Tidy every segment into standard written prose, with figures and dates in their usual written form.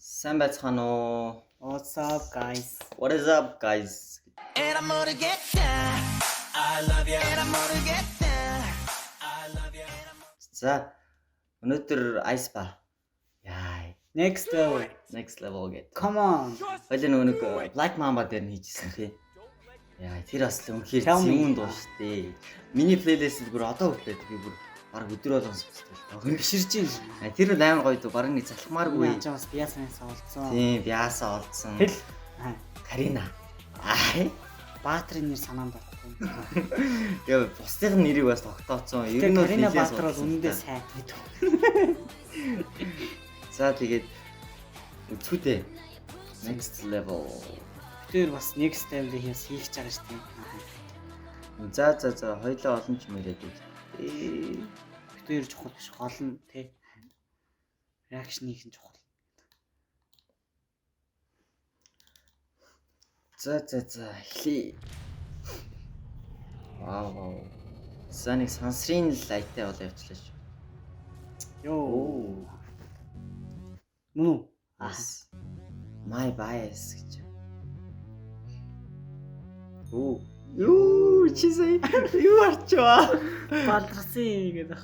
Сайн байцгаана уу? What's up, guys? What is up, guys? And I'm gonna get down. I love you. And I'm gonna get down. I love you. За өнөөдөр Ice Bar. Яа, Next level. next level гэдэг. Come on. Хоёул нэг Black Mamba дээр нь хийжсэн тий. Яа, тэр бас л үнэхээр Tell me. зүүн дуу шүү дээ. Миний плейлист бүр одоо хүртэл би бүр баг өдөр болгон сонсдог. Гүнширж байна. Тэр бол амар гоё дуу. Бараг нэг залхмааргүй. Яаж бас биасанаас олцсон. Тийм, биасаа олдсон. Хэл. Карина. Аа. Баатрын нэр санаанд байна. Яа, бусдын нэрийг бас тогтооцсон. Ер нь Карина Баатар бол үнэндээ сайт гэдэг. За тэгээд үзхүдээ. Next level. Тэр бас next level хийж хийж байгаа шүү дээ. За хоёлоо олон ч мэрээд үү. Тэр чухал биш, гол нь тий. Реакшнийг нь чухал. За эхлэе. Вау. Саний сансрын лайттай бол явчлаа шүү. Йоо. Мөн үү? Ас. My bias гэж. Оо. Юу чизээ. Юу арчваа. Балдрсан гэдэг.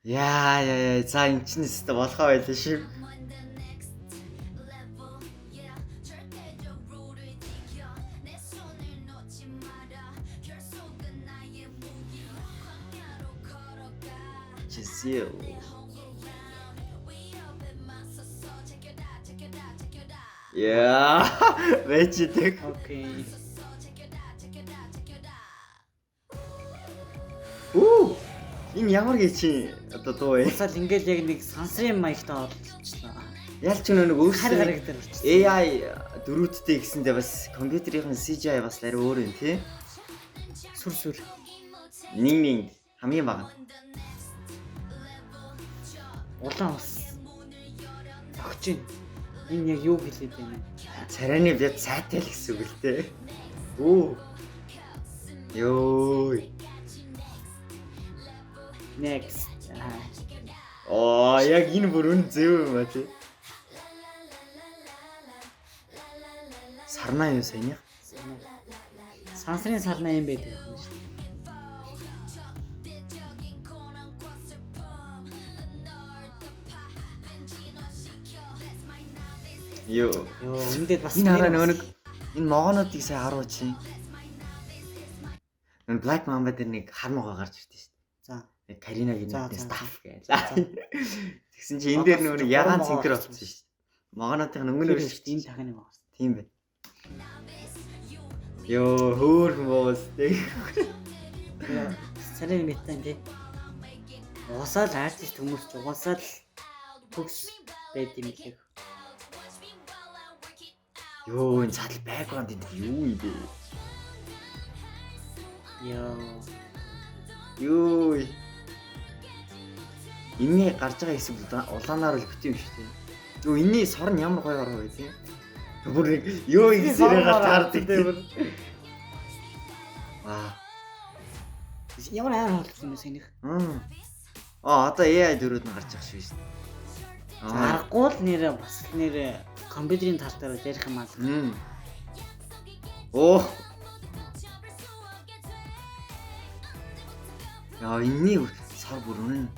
Яа. За энэ ч нэстэ болохоо байлаа шүү. Чизээ. Яа. Вечдэг. Окей. Оо. Энэ ямар гэж одоо дуу вэ? Усаал ингээл яг нэг сансрын маягтай олчлаа. Ялч нэг Хар өөрсдөө гараг дээр болчихсон. AI дөрүүдтэй гэсэндээ бас компьютерийн CGI бас арай өөр юм тий. Сүр. Нэг хамгийн бага. Улаан ус. Огч ин. Энэ яг юу хэлээд байна? Царайны бяд сайтай л гэсэн үг л дээ. Оо. Йоо. Next. Оо, яг энэ бүр үн зөв юм а тий. Сарнаа юу сайн яа? Сансрын сарнаа юм байдаг юм шүү дээ. Йоо. Эндээ бас Энэ хараа нэг энэ могоонуудыг сайн харуулж чинь. Энэ Black Mamba дээр нэг хар могоо гарч ирдэ шүү дээ. За. Нэг Каринагийн За, нэг за. staff гэж. Тэгсэн чи энэ дээр нэг ягаан цэнхэр болсон шүү дээ. Могоонуудын өнгөнөр шүү дээ. Энэ дахин юм байна. Тийм бай. Йоо, хөөрхөн боос тэг. Сарын метан тий. Уусаал артист хүмүүс ч угаасаа л төгс байд юм лээ. Йоо, энэ цал бэкграунд энэ юу юм бэ? Йоо. Инний гарч байгаа хэсэг улаанаар л бит юм шүү дээ. Йоо, инний сорн ямар гоё ороо вэ тий? Бүр нэг ёо ихсэрээ гардаг тий. Аа. Ямар амар болсон юм санийх. Одоо AI дөрүүд нь гарч байгаа шүү дээ. Аргагүй л нэрээ бас л нэрээ компьютерийн тал дээр ярих юм аа. Оо. Яа, инний сар бүр үнэн.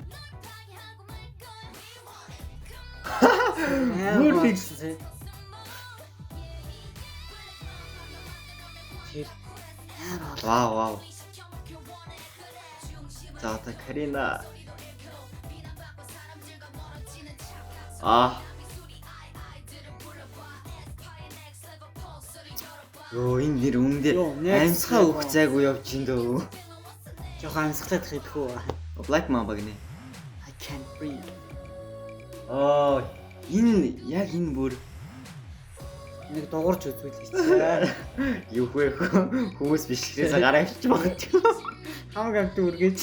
Бүр фикс. Вау. За одоо Карина. Йоо, энэ нэр үндэ амьсгаа өгөх зайгүй явж ин дөө. Жохон амьсгалаад идэх үү. Black Mamba гинэ. I can't breathe. Энэ яг энэ бүр Нэг дуурч үзвэл гэж. юу вэ? Хүмүүс биш хэрэгсээ гараа авчиж байгаа. Хамаг амт үргээч.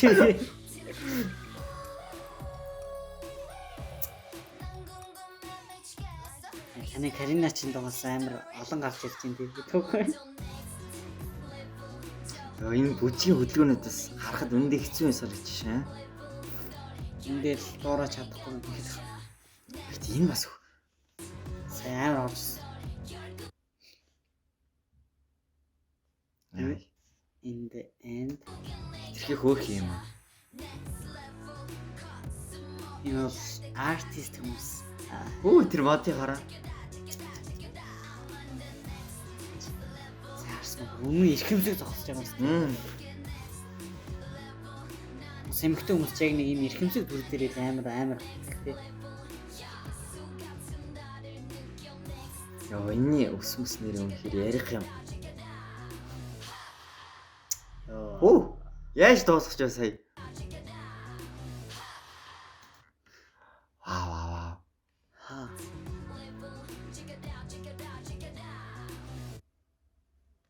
Таны Карина ч дугаас амар олон гарч ирж байна тийм түүх. Энэ бүжгийн хөдөлгөөнөөдөөс харахад үндэ хэцүү юм санагдаж шээ. Эндээ л дуурайж чадахгүй юм. Гэт энэ бас амар орсон. In the end тэрхий хөөх юм аа. энэ бол артист хүмүүс. Өө тэр модыг хараа. Заарсан өмнө эрхэмлэг зогсож байгаа юм. Сэмхтэй хүмүүс яг нэг юм эрхэмлэг төр дээр амар тий. Яа энэний өсмөс нэр үнэхээр ярих юм. Оо яаж дуусгаж вэ сая? Вау. Хаа.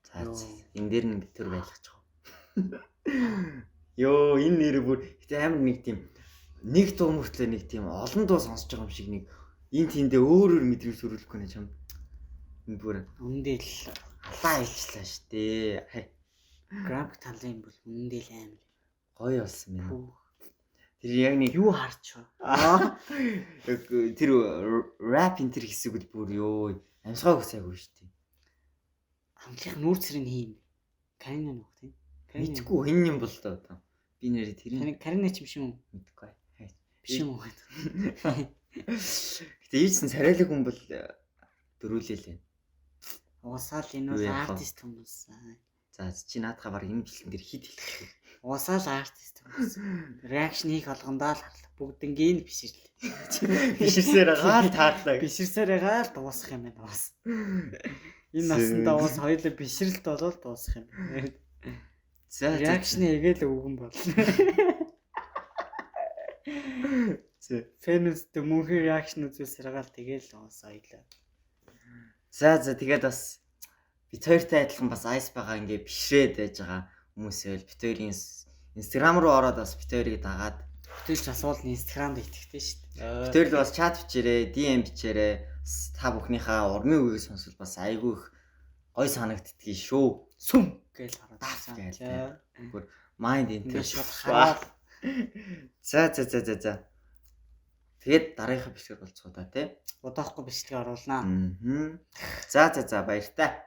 За энэ дээр нэг төр байлгачих. Йоо энэ нэр бүр гэтээ амар нэг тийм нэг дуу мөртлөө нэг тийм олон дуу сонсож байгаа юм шиг нэг энэ тэндээ өөр мэдрэмж төрүүлэхгүй нэ чам. Энэ бүр Үндэ л алаа ижлаа штэ. график талын бол үндэ л амар Гоё болсон байна. Пүү. Тэр яг нэг Юу харч вэ? тэр рэп энэ төр хэсэгүүд бүр ёо амсгаа өгсайгүй штэ. Хамтлах нүүр цэрийн хийм. Карина нөх тийм. Мэдгүй хин юм бол та одоо. Би нэр тэр Карина ч юм шиг юм. мэдгүй. Биш юм уу? Гэтэ ийдсэн царайлаг хүн бол дөрүүлээ л. Уусаал энэ Юу бол яах вэ? артист хүмүүс. За чи наадхаа баг энэ жилхэн дээр хит хэлэх. Уусаал артист хүмүүс. Реакшн хийх болгондоо л харлаа. Бүгднгийн биширлээ. Биширсээр гаал таарлаа. Биширсээр гаал дуусах юм байна бас. Энэ насандаа бас хоёулаа бишрэлт болоод дуусах юм байна. За Реакшн хийгээл өвгөн бол. Фэнэстэй мөнхийн реакшн үзүүлсээр гаал тэгээл бас хоёулаа. За тэгээд бас бид хоёртай адилхан бас айс байгаа ингээ бишрээд байж байгаа хүмүүсээ бит хоёрын инстаграм руу ороод бас бит хоёрыг дагаад Бүтээлч асуулт нь инстаграмд итгэвтэй шүү дээ. бит хоёрд бас чат бичээрэй, DM бичээрэй. Та бүхнийхээ урмын үеийг сонсвол бас айгүй их гой санагддгийг шүү. Сүм гээл хараад Даф байна. гээл. Бүр майнд Ингээд интерес шууд хараад За. Тэгээд дараагийнхаа бичгээр болцгоо да тий. удахгүй бичлэг оруулнаа. За баяр та.